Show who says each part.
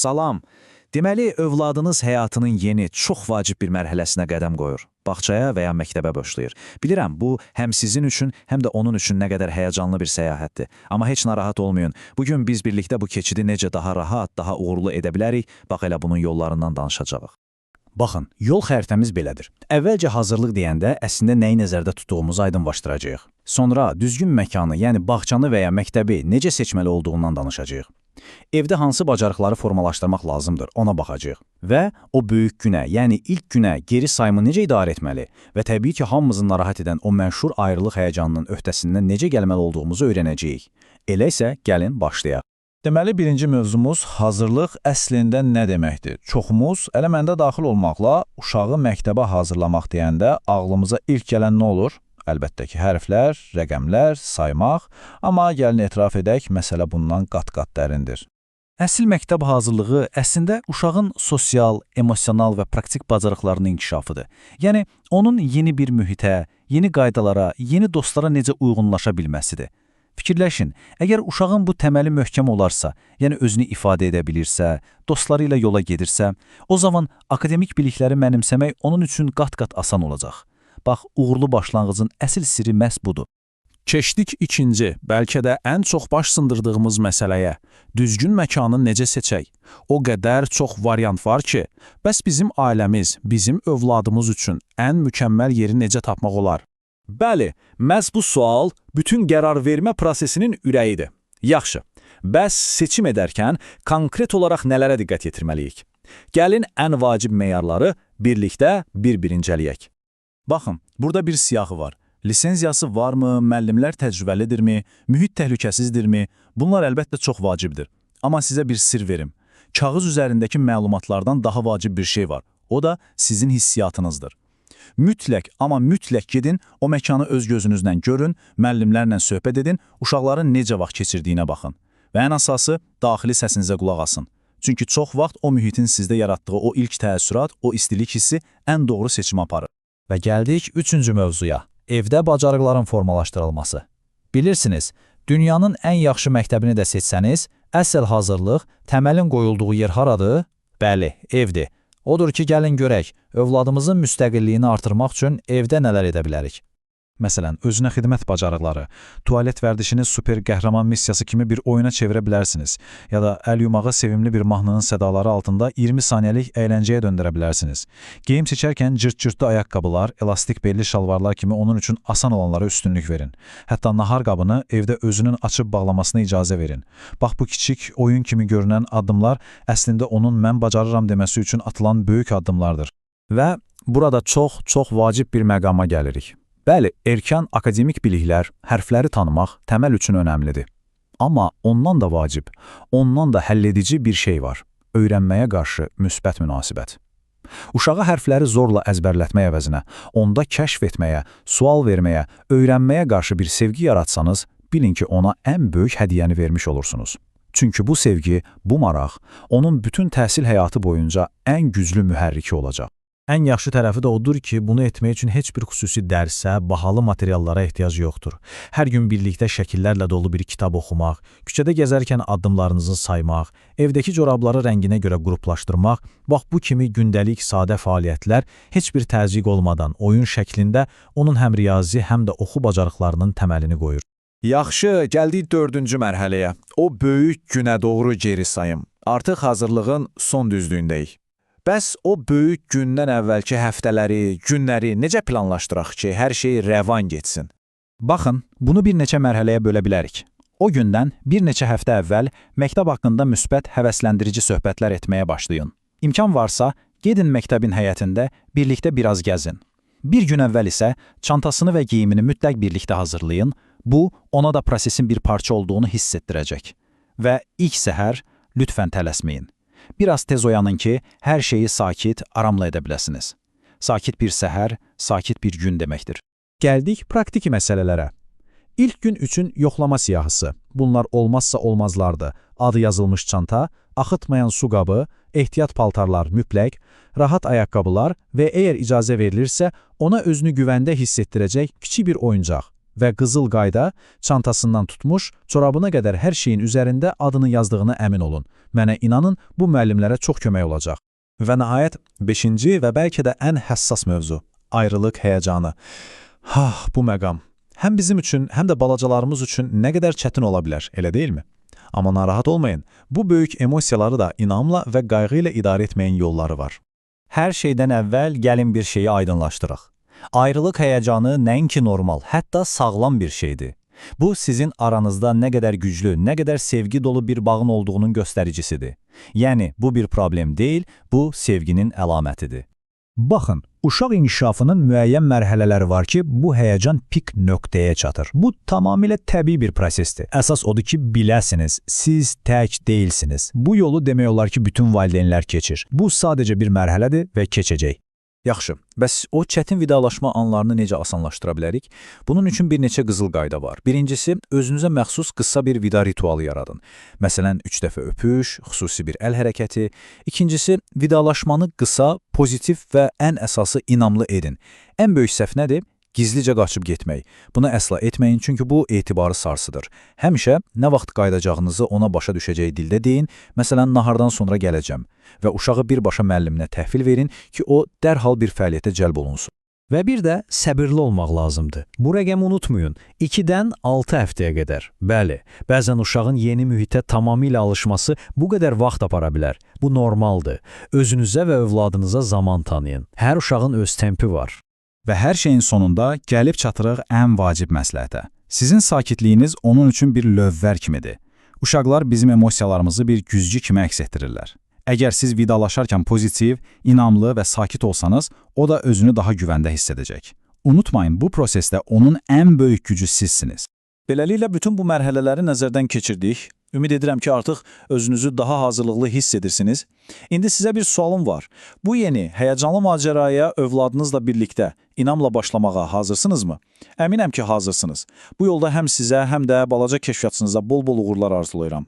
Speaker 1: Salam. Deməli, övladınız həyatının yeni, çox vacib bir mərhələsinə qədəm qoyur. Bağçaya və ya məktəbə başlayır. Bilirəm, bu həm sizin üçün, həm də onun üçün nə qədər həyəcanlı bir səyahətdir. Amma heç narahat olmayın. Bugün biz birlikdə bu keçidi necə daha rahat, daha uğurlu edə bilərik, bax elə bunun yollarından danışacağıq.
Speaker 2: Baxın, yol xəritəmiz belədir. Əvvəlcə hazırlıq deyəndə əslində nəyi nəzərdə tutduğumuzu aydınlaşdıracağıq. Sonra düzgün məkanı, yəni bağçanı və ya məktəbi necə seçməli olduğundan danışacağıq. Evdə hansı bacarıqları formalaşdırmaq lazımdır, ona baxacağıq. Və o böyük günə, yəni ilk günə geri sayımı necə idarə etməli və təbii ki, hamımızın narahat edən o məşhur ayrılıq həyəcanının öhdəsindən necə gəlməli olduğumuzu öyrənəcəyik. Elə isə gəlin başlayaq.
Speaker 3: Deməli, birinci mövzumuz hazırlıq əslində nə deməkdir? Çoxumuz eləməndə daxil olmaqla uşağı məktəbə hazırlamaq deyəndə ağlımıza ilk gələn nə olur? Əlbəttə ki, hərflər, rəqəmlər, saymaq, amma gəlin etiraf edək, məsələ bundan qat-qat dərindir.
Speaker 2: Əsl məktəb hazırlığı əslində uşağın sosial, emosional və praktik bacarıqlarının inkişafıdır. Yəni, onun yeni bir mühitə, yeni qaydalara, yeni dostlara necə uyğunlaşa bilməsidir. Fikirləşin, əgər uşağın bu təməli möhkəm olarsa, yəni özünü ifadə edə bilirsə, dostları ilə yola gedirsə, o zaman akademik bilikləri mənimsəmək onun üçün qat-qat asan olacaq. Bax, uğurlu başlanğıcın əsl sirri məhz budur.
Speaker 4: Keçdik ikinci, bəlkə də ən çox baş sındırdığımız məsələyə. Düzgün məkanı necə seçək? O qədər çox variant var ki, bəs bizim ailəmiz, bizim övladımız üçün ən mükəmməl yeri necə tapmaq olar?
Speaker 2: Bəli, məhz bu sual bütün qərar vermə prosesinin ürəyidir. Yaxşı, bəs seçim edərkən konkret olaraq nələrə diqqət yetirməliyik? Gəlin ən vacib meyarları birlikdə bir-bir incələyək. Baxın, burada bir siyahı var. Lisenziyası varmı, müəllimlər təcrübəlidirmi, mühit təhlükəsizdirmi? Bunlar əlbəttə çox vacibdir. Amma sizə bir sir verim. Kağız üzərindəki məlumatlardan daha vacib bir şey var. O da sizin hissiyatınızdır. Mütləq, amma mütləq gedin, o məkanı öz gözünüzdən görün, müəllimlərlə söhbət edin, uşaqların necə vaxt keçirdiyinə baxın. Və ən əsası, daxili səsinizə qulaq asın. Çünki çox vaxt o mühitin sizdə yaratdığı o ilk təəssürat, o istilik hissi ən doğru seçim aparır.
Speaker 3: Və gəldik üçüncü mövzuya. Evdə bacarıqların formalaşdırılması. Bilirsiniz, dünyanın ən yaxşı məktəbini də seçsəniz, əsl hazırlıq, təməlin qoyulduğu yer haradır? Bəli, evdir. Odur ki, gəlin görək, övladımızın müstəqilliyini artırmaq üçün evdə nələr edə bilərik? Məsələn, özünə xidmət bacarıqları, tualet vərdişini super qəhrəman missiyası kimi bir oyuna çevirə bilərsiniz, ya da əl yumağı sevimli bir mahnının sədaları altında 20 saniyəlik əyləncəyə döndərə bilərsiniz. Geyim seçərkən cırt-cırtlı ayaqqabılar, elastik belli şalvarlar kimi onun üçün asan olanlara üstünlük verin. Hətta nahar qabını evdə özünün açıb bağlamasına icazə verin. Bax, bu kiçik oyun kimi görünən addımlar əslində onun mən bacarıram deməsi üçün atılan böyük addımlardır. Və burada çox vacib bir məqama gəlirik. Bəli, erkən akademik biliklər, hərfləri tanımaq təməl üçün önəmlidir. Amma ondan da vacib, ondan da həlledici bir şey var. Öyrənməyə qarşı müsbət münasibət. Uşağa hərfləri zorla əzbərlətmək əvəzinə, onda kəşf etməyə, sual verməyə, öyrənməyə qarşı bir sevgi yaratsanız, bilin ki, ona ən böyük hədiyyəni vermiş olursunuz. Çünki bu sevgi, bu maraq, onun bütün təhsil həyatı boyunca ən güclü mühərriki olacaq. Ən yaxşı tərəfi də odur ki, bunu etmək üçün heç bir xüsusi dərsə, bahalı materiallara ehtiyac yoxdur. Hər gün birlikdə şəkillərlə dolu bir kitab oxumaq, küçədə gəzərkən addımlarınızı saymaq, evdəki corabları rənginə görə qruplaşdırmaq, bax bu kimi gündəlik sadə fəaliyyətlər heç bir təzyiq olmadan oyun şəklində onun həm riyazi, həm də oxu bacarıqlarının təməlini qoyur.
Speaker 1: Yaxşı, gəldik dördüncü mərhələyə. O böyük günə doğru geri sayım. Artıq hazırlığın son düzlüyündəyik. Bəs o böyük gündən əvvəlki həftələri, günləri necə planlaşdıraq ki, hər şey rəvan getsin?
Speaker 2: Baxın, bunu bir neçə mərhələyə bölə bilərik. O gündən bir neçə həftə əvvəl məktəb haqqında müsbət, həvəsləndirici söhbətlər etməyə başlayın. İmkan varsa, gedin məktəbin həyətində birlikdə biraz gəzin. Bir gün əvvəl isə çantasını və geyimini mütləq birlikdə hazırlayın. Bu, ona da prosesin bir parça olduğunu hiss etdirəcək. Və ilk səhər lütfən tələsməyin. Biraz tez oyanın ki, hər şeyi sakit, aramla edə biləsiniz. Sakit bir səhər, sakit bir gün deməkdir.
Speaker 3: Gəldik praktiki məsələlərə. İlk gün üçün yoxlama siyahısı. Bunlar olmazsa olmazlardır. Adı yazılmış çanta, axıtmayan su qabı, ehtiyat paltarlar mütləq, rahat ayaqqabılar və əgər icazə verilirsə, ona özünü güvəndə hiss etdirəcək kiçik bir oyuncaq. və qızıl qayda çantasından tutmuş, çorabına qədər hər şeyin üzərində adını yazdığına əmin olun. Mənə inanın, bu müəllimlərə çox kömək olacaq.
Speaker 2: Və nəhayət 5-ci və bəlkə də ən həssas mövzu – ayrılıq həyəcanı. Bu məqam həm bizim üçün, həm də balacalarımız üçün nə qədər çətin ola bilər, elə deyilmi? Amma narahat olmayın, bu böyük emosiyaları da inamla və qayğı ilə idarə etməyin yolları var.
Speaker 3: Hər şeydən əvvəl gəlin bir şeyi aydınlaşdıraq. Ayrılıq həyəcanı nəinki normal, hətta sağlam bir şeydir. Bu, sizin aranızda nə qədər güclü, nə qədər sevgi dolu bir bağın olduğunun göstəricisidir. Yəni, bu bir problem deyil, bu sevginin əlamətidir. Baxın, uşaq inkişafının müəyyən mərhələləri var ki, bu həyəcan pik nöqtəyə çatır. Bu tamamilə təbii bir prosesdir. Əsas odur ki, biləsiniz, siz tək deyilsiniz. Bu yolu demək olar ki, bütün valideynlər keçir. Bu sadəcə bir mərhələdir və keçəcək.
Speaker 2: Yaxşı, bəs o çətin vidalaşma anlarını necə asanlaşdıra bilərik? Bunun üçün bir neçə qızıl qayda var. Birincisi, özünüzə məxsus qısa bir vida ritualı yaradın. Məsələn, 3 dəfə öpüş, xüsusi bir əl hərəkəti. İkincisi, vidalaşmanı qısa, pozitiv və ən əsası inamlı edin. Ən böyük səhv nədir? Gizlicə qaçıb getmək. Bunu əsla etməyin, çünki bu etibarı sarsıdır. Həmişə nə vaxt qayıdacağınızı ona başa düşəcəyi dildə deyin, məsələn, nahardan sonra gələcəm və uşağı birbaşa müəlliminə təhvil verin ki, o dərhal bir fəaliyyətə cəlb olunsun.
Speaker 5: Və bir də səbirli olmaq lazımdır. Bu rəqəmi unutmayın. 2-dən 6 həftəyə qədər. Bəli, bəzən uşağın yeni mühitə tamamilə alışması bu qədər vaxt apara bilər. Bu normaldır. Özünüzə və övladınıza zaman tanıyın. Hər uşağın öz tempi var.
Speaker 3: Və hər şeyin sonunda gəlib çatırıq ən vacib məsləhətə. Sizin sakitliyiniz onun üçün bir lövvər kimidir. Uşaqlar bizim emosiyalarımızı bir güzgü kimi əks etdirirlər. Əgər siz vidalaşarkən pozitiv, inamlı və sakit olsanız, o da özünü daha güvəndə hiss edəcək. Unutmayın, bu prosesdə onun ən böyük gücü sizsiniz.
Speaker 2: Beləliklə, bütün bu mərhələləri nəzərdən keçirdik. Ümid edirəm ki, artıq özünüzü daha hazırlıqlı hiss edirsiniz. İndi sizə bir sualım var. Bu yeni, həyəcanlı macəraya övladınızla birlikdə inamla başlamağa hazırsınızmı? Əminəm ki, hazırsınız. Bu yolda həm sizə, həm də balaca kəşfiyyatçınıza bol-bol uğurlar arzulayıram.